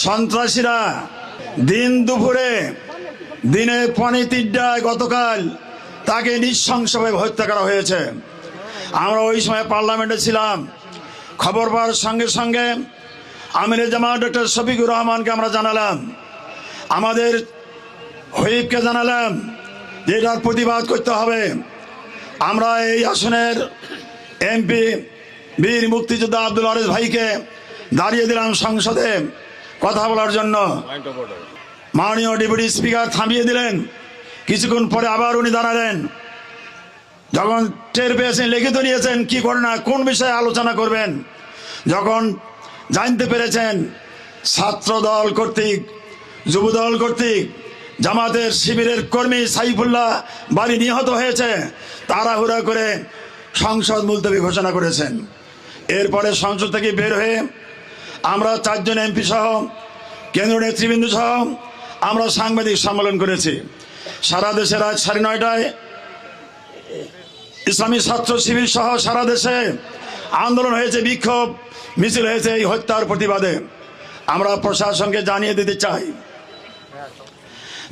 সন্ত্রাসীরা দিন দুপুরে দিনে 3:30টায় গতকাল তাকে নৃশংসভাবে হত্যা করা হয়েছে। আমরা ওই সময় পার্লামেন্টে ছিলাম। খবর পাওয়ার সঙ্গে সঙ্গে আমিরে জামাত ডক্টর শফিকুর রহমানকে আমরা জানালাম, আমাদের হুইপকে জানালাম যে এটার প্রতিবাদ করতে হবে। আমরা এই আসনের এমপি বীর মুক্তিযোদ্ধা আব্দুল আরিফ ভাইকে দাঁড়িয়ে দিলাম সংসদে কথা বলার জন্য। মাননীয় ডেপুটি স্পিকার থামিয়ে দিলেন। কিছুক্ষণ পরে আবার উনি দাঁড়ালেন। যখন টের পেয়েছেন, লিখিত নিয়েছেন কি ঘটনা, কোন বিষয়ে আলোচনা করবেন, যখন জানতে পেরেছেন ছাত্রদল কর্তৃক, যুবদল কর্তৃক জামাতের শিবিরের কর্মী সাইফুল্লাহ বাড়ি নিহত হয়েছে, তাড়াহুড়া করে সংসদ মুলতবি ঘোষণা করেছেন। এরপরে সংসদ থেকে বের হয়ে আমরা 4 জন এমপি সহ কেন্দ্রীয় নেতৃবৃন্দ সহ আমরা সাংবাদিক সম্মেলন করেছি। সারা দেশে রাত 9:30টায় ইসলামী ছাত্র শিবির সহ সারা দেশে আন্দোলন হয়েছে, বিক্ষোভ মিছিল হয়েছে এই হত্যার প্রতিবাদে। আমরা প্রশাসনকে জানিয়ে দিতে চাই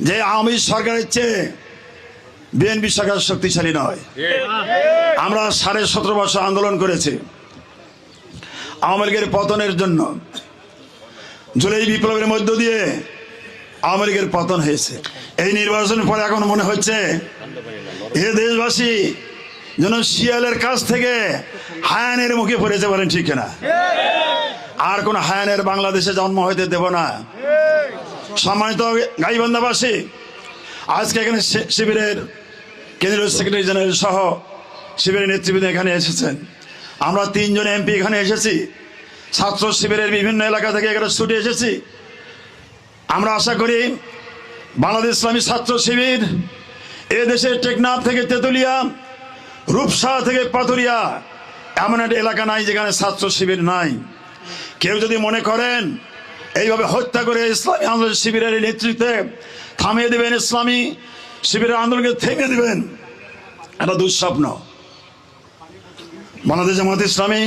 যে আওয়ামী সরকারের চেয়ে বিএনপি সরকার শক্তিশালী নয়। আমরা 17.5 বছর আন্দোলন করেছি আওয়ামী লীগের পতনের জন্য। জুলাই বিপ্লবের মধ্য দিয়ে আওয়ামী লীগের পতন হয়েছে। এই নির্বাচনের পরে এখন মনে হচ্ছে এ দেশবাসী যেন শিয়ালের কাছ থেকে হায়ানের মুখে পড়েছে, বলেন ঠিক না? আর কোন হায়ানের বাংলাদেশে জন্ম হইতে দেব না। সম্মানিত গাইবান্ধাবাসী, আজকে এখানে শিবিরের কেন্দ্রীয় সেক্রেটারি জেনারেল সহ শিবিরের নেতৃবৃন্দ এখানে এসেছেন। আমরা 3 জন এমপি এখানে এসেছি। ছাত্র শিবিরের বিভিন্ন এলাকা থেকে এখানে ছুটে এসেছি। আমরা আশা করি বাংলাদেশ ইসলামী ছাত্র শিবির এ দেশের টেকনাফ থেকে তেতুলিয়া, রূপসা থেকে পাথুরিয়া এমন একটা এলাকা নাই যেখানে ছাত্র শিবির নাই। কেউ যদি মনে করেন এইভাবে হত্যা করে ইসলামী আন্দোলন শিবিরের নেতৃত্বে থামিয়ে দেবেন, ইসলামী শিবিরের আন্দোলনকে থেমে দেবেন, এটা দুঃস্বপ্ন। বাংলাদেশ জামাত ইসলামী,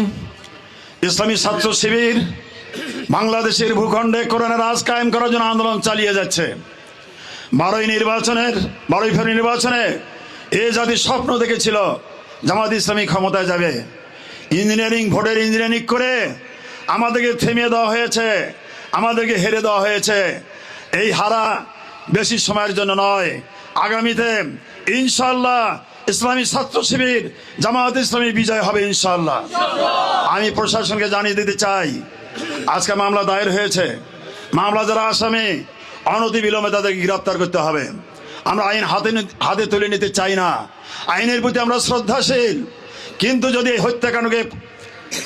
ইসলামী ছাত্র শিবির বাংলাদেশের ভূখণ্ডে কোরআনের রাজ কায়েম করার জন্য আন্দোলন চালিয়ে যাচ্ছে। 12 ফেব্রুয়ারি নির্বাচনে এ জাতি স্বপ্ন দেখেছিল জামাত ইসলামী ক্ষমতায় যাবে। ইঞ্জিনিয়ারিং ভোটের ইঞ্জিনিয়ারিং করে আমাদেরকে থেমিয়ে দেওয়া হয়েছে, আমাদেরকে হেরে দেওয়া হয়েছে। এই হারা বেশি সময়ের জন্য নয়, আগামীতে ইনশাআল্লাহ ইসলামী ছাত্র শিবির জামাত ইসলামী বিজয় হবে ইনশাআল্লাহ। আমি প্রশাসনকে জানিয়ে দিতে চাই, আজকে মামলা দায়ের হয়েছে। মামলা যারা আসামি অনতি বিলম্বে তাদেরকে গ্রেফতার করতে হবে। আমরা আইন হাতে তুলে নিতে চাই না। আইনের প্রতি আমরা শ্রদ্ধাশীল, কিন্তু যদি এই হত্যাকাণ্ডকে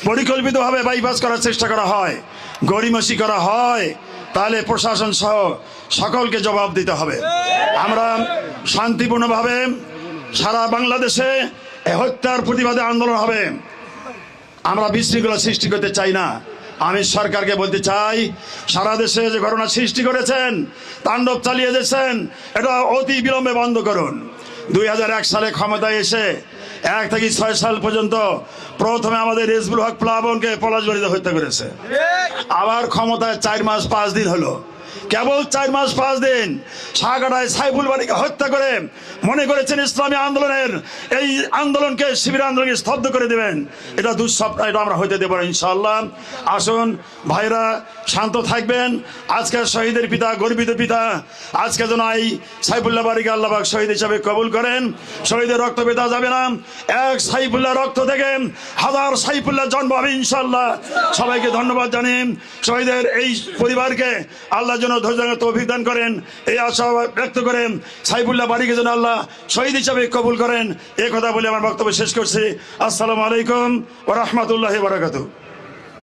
পরিকল্পিতভাবে বাইপাস করার চেষ্টা করা হয়, গড়িমসি করা হয়, তাহলে প্রশাসন সহ সকলকে জবাব দিতে হবে। আমরা শান্তিপূর্ণভাবে সারা বাংলাদেশে এই হত্যার প্রতিবাদে আন্দোলন হবে। আমরা বিশৃঙ্খলা সৃষ্টি করতে চাই না। আমি সরকারকে বলতে চাই, সারা দেশে যে ঘটনা সৃষ্টি করেছেন, তাণ্ডব চালিয়ে দিয়েছেন, এটা অতি বিলম্বে বন্ধ করুন। 2001 সালে ক্ষমতায় এসে 1 থেকে 6 সাল পর্যন্ত প্রথমে আমাদের রেজবুল হক প্লাবনকে পলাশবাড়িতে হত্যা করেছে। আবার ক্ষমতায় 4 মাস 5 দিন হলো, কেবল 4 মাস 5 দিন সাগাড়ায় সাইফুল বাড়িকে হত্যা করে মনে করেছেন ইসলামী আন্দোলনের এই আন্দোলনকে, শিবির আন্দোলনকে স্তব্ধ করে দেবেন। এটা দুঃস্বপ্ন, এটা আমরা হইতে দেব না ইনশাআল্লাহ। আসুন ভাইরা, শান্ত থাকবেন। আজকে শহীদের পিতা, গর্বিত পিতা, আজকে যেন এই সাইফুল্লাহ বাড়িকে আল্লাহ পাক শহীদ হিসাবে কবুল করেন। শহীদের রক্ত পেতা যাবে না, এক সাইফুল্লাহ রক্ত থেকে হাজার সাইফুল্লাহ জন্ম হবে ইনশাআল্লাহ। সবাইকে ধন্যবাদ জানিয়ে শহীদের এই পরিবারকে আল্লাহ যেন ধৈর্য তৌফিক দান করেন, এই আশা ব্যক্ত করেন। সাইফুল্লাহ বাড়িকে যেন আল্লাহ শহীদ হিসাবে কবুল করেন, এই কথা বলে আমার বক্তব্য শেষ করছি। আসসালামু আলাইকুম ওয়া রাহমাতুল্লাহি ওয়া বারাকাতুহু।